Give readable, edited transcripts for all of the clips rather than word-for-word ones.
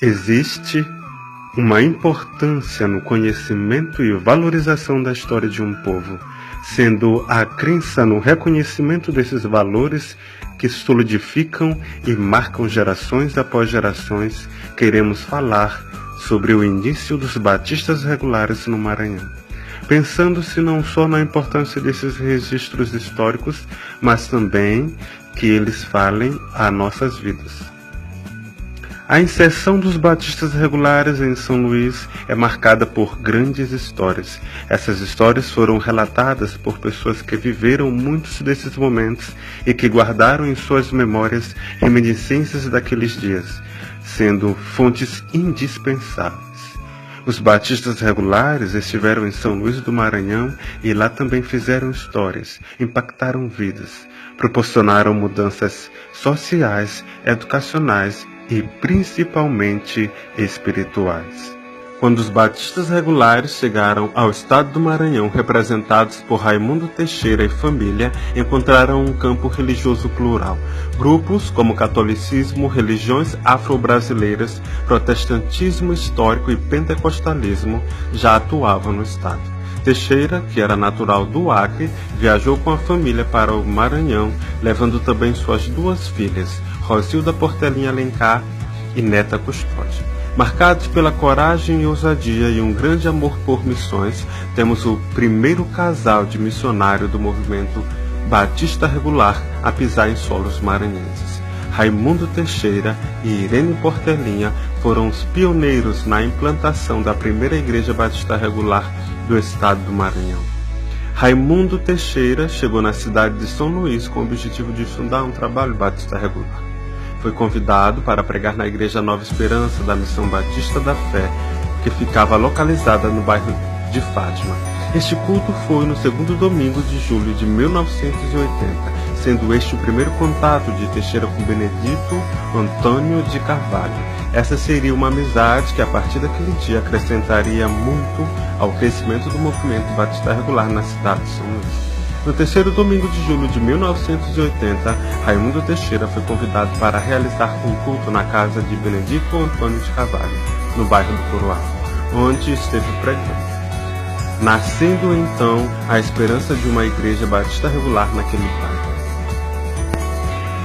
Existe uma importância no conhecimento e valorização da história de um povo, sendo a crença no reconhecimento desses valores que solidificam e marcam gerações após gerações. Queremos falar sobre o início dos batistas regulares no Maranhão, pensando-se não só na importância desses registros históricos, mas também que eles falem a nossas vidas. A inserção dos batistas regulares em São Luís é marcada por grandes histórias. Essas histórias foram relatadas por pessoas que viveram muitos desses momentos e que guardaram em suas memórias reminiscências daqueles dias, sendo fontes indispensáveis. Os batistas regulares estiveram em São Luís do Maranhão e lá também fizeram histórias, impactaram vidas, proporcionaram mudanças sociais, educacionais e principalmente espirituais. Quando os batistas regulares chegaram ao estado do Maranhão, representados por Raimundo Teixeira e família, encontraram um campo religioso plural. Grupos como catolicismo, religiões afro-brasileiras, protestantismo histórico e pentecostalismo já atuavam no estado. Teixeira, que era natural do Acre, viajou com a família para o Maranhão, levando também suas duas filhas, Rosilda Portelinha Alencar e Neta Custódia. Marcados pela coragem e ousadia e um grande amor por missões, temos o primeiro casal de missionário do movimento batista regular a pisar em solos maranhenses. Raimundo Teixeira e Irene Portelinha foram os pioneiros na implantação da primeira igreja batista regular do estado do Maranhão. Raimundo Teixeira chegou na cidade de São Luís com o objetivo de fundar um trabalho batista regular. Foi convidado para pregar na Igreja Nova Esperança da Missão Batista da Fé, que ficava localizada no bairro de Fátima. Este culto foi no segundo domingo de julho de 1980, sendo este o primeiro contato de Teixeira com Benedito Antônio de Carvalho. Essa seria uma amizade que a partir daquele dia acrescentaria muito ao crescimento do movimento batista regular na cidade de São Luís. No terceiro domingo de julho de 1980, Raimundo Teixeira foi convidado para realizar um culto na casa de Benedito Antônio de Carvalho, no bairro do Coroado, onde esteve pregando. Nascendo então a esperança de uma igreja batista regular naquele bairro.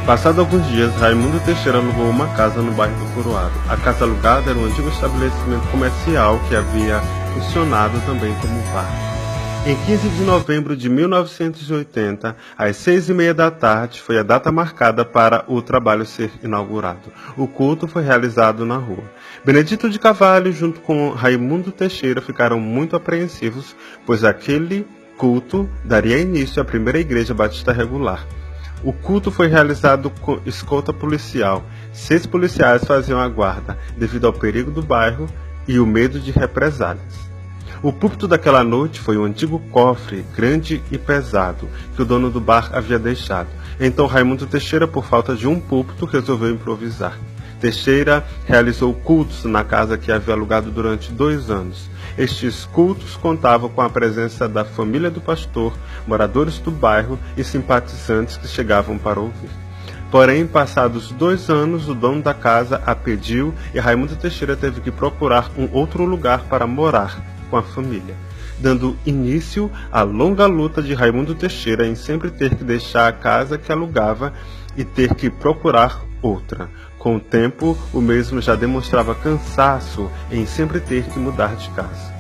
Passado alguns dias, Raimundo Teixeira alugou uma casa no bairro do Coroado. A casa alugada era um antigo estabelecimento comercial que havia funcionado também como bar. Em 15 de novembro de 1980, às 6h30 da tarde, foi a data marcada para o trabalho ser inaugurado. O culto foi realizado na rua. Benedito de Carvalho, junto com Raimundo Teixeira, ficaram muito apreensivos, pois aquele culto daria início à primeira igreja batista regular. O culto foi realizado com escolta policial. 6 policiais faziam a guarda, devido ao perigo do bairro e o medo de represálias. O púlpito daquela noite foi um antigo cofre, grande e pesado, que o dono do bar havia deixado. Então Raimundo Teixeira, por falta de um púlpito, resolveu improvisar. Teixeira realizou cultos na casa que havia alugado durante 2 anos. Estes cultos contavam com a presença da família do pastor, moradores do bairro e simpatizantes que chegavam para ouvir. Porém, passados 2 anos, o dono da casa a pediu e Raimundo Teixeira teve que procurar um outro lugar para morar com a família, dando início à longa luta de Raimundo Teixeira em sempre ter que deixar a casa que alugava e ter que procurar outra. Com o tempo, o mesmo já demonstrava cansaço em sempre ter que mudar de casa.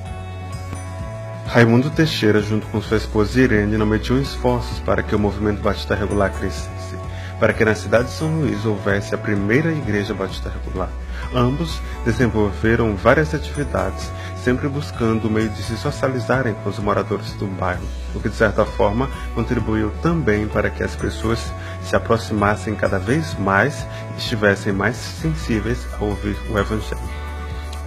Raimundo Teixeira, junto com sua esposa Irene, não mediu esforços para que o movimento batista regular crescesse, para que na cidade de São Luís houvesse a primeira igreja batista regular. Ambos desenvolveram várias atividades, sempre buscando o meio de se socializarem com os moradores do bairro, o que de certa forma contribuiu também para que as pessoas se aproximassem cada vez mais e estivessem mais sensíveis a ouvir o Evangelho.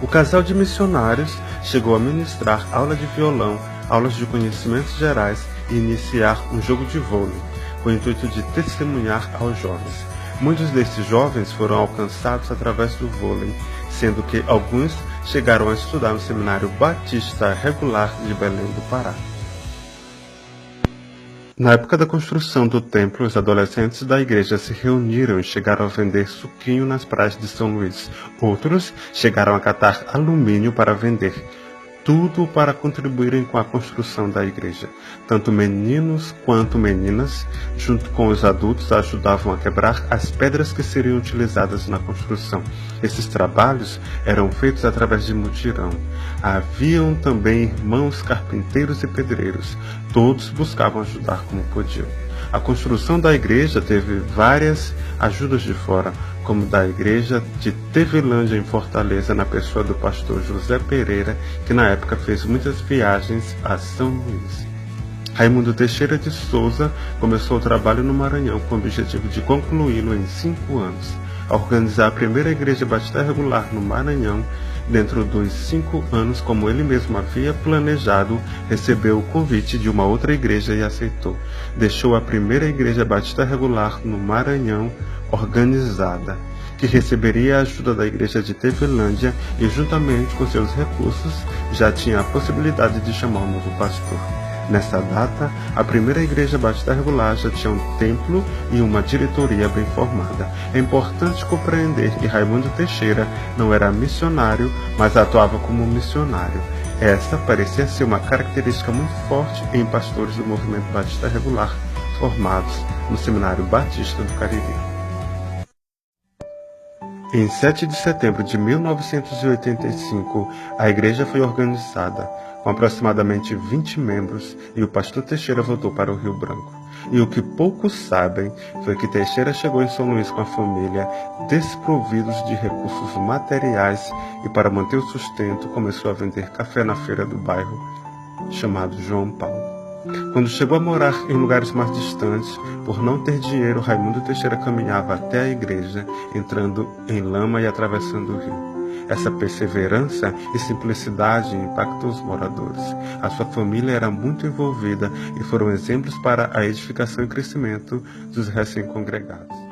O casal de missionários chegou a ministrar aula de violão, aulas de conhecimentos gerais e iniciar um jogo de vôlei, com o intuito de testemunhar aos jovens. Muitos desses jovens foram alcançados através do vôlei, sendo que alguns chegaram a estudar no Seminário Batista Regular de Belém do Pará. Na época da construção do templo, os adolescentes da igreja se reuniram e chegaram a vender suquinho nas praias de São Luís. Outros chegaram a catar alumínio para vender. Tudo para contribuírem com a construção da igreja. Tanto meninos quanto meninas, junto com os adultos, ajudavam a quebrar as pedras que seriam utilizadas na construção. Esses trabalhos eram feitos através de mutirão. Haviam também irmãos carpinteiros e pedreiros. Todos buscavam ajudar como podiam. A construção da igreja teve várias ajudas de fora, como da igreja de Tevilândia em Fortaleza, na pessoa do pastor José Pereira, que na época fez muitas viagens a São Luís. Raimundo Teixeira de Souza começou o trabalho no Maranhão com o objetivo de concluí-lo em 5 anos. Ao organizar a primeira igreja batista regular no Maranhão, dentro dos 5 anos, como ele mesmo havia planejado, recebeu o convite de uma outra igreja e aceitou. Deixou a primeira igreja batista regular no Maranhão organizada, que receberia a ajuda da igreja de Tevilândia e, juntamente com seus recursos, já tinha a possibilidade de chamar um novo pastor. Nessa data, a primeira igreja batista regular já tinha um templo e uma diretoria bem formada. É importante compreender que Raimundo Teixeira não era missionário, mas atuava como missionário. Essa parecia ser uma característica muito forte em pastores do movimento batista regular, formados no Seminário Batista do Cariri. Em 7 de setembro de 1985, a igreja foi organizada, com aproximadamente 20 membros, e o pastor Teixeira voltou para o Rio Branco. E o que poucos sabem foi que Teixeira chegou em São Luís com a família, desprovidos de recursos materiais, e para manter o sustento começou a vender café na feira do bairro, chamado João Paulo. Quando chegou a morar em lugares mais distantes, por não ter dinheiro, Raimundo Teixeira caminhava até a igreja, entrando em lama e atravessando o rio. Essa perseverança e simplicidade impactou os moradores. A sua família era muito envolvida e foram exemplos para a edificação e crescimento dos recém-congregados.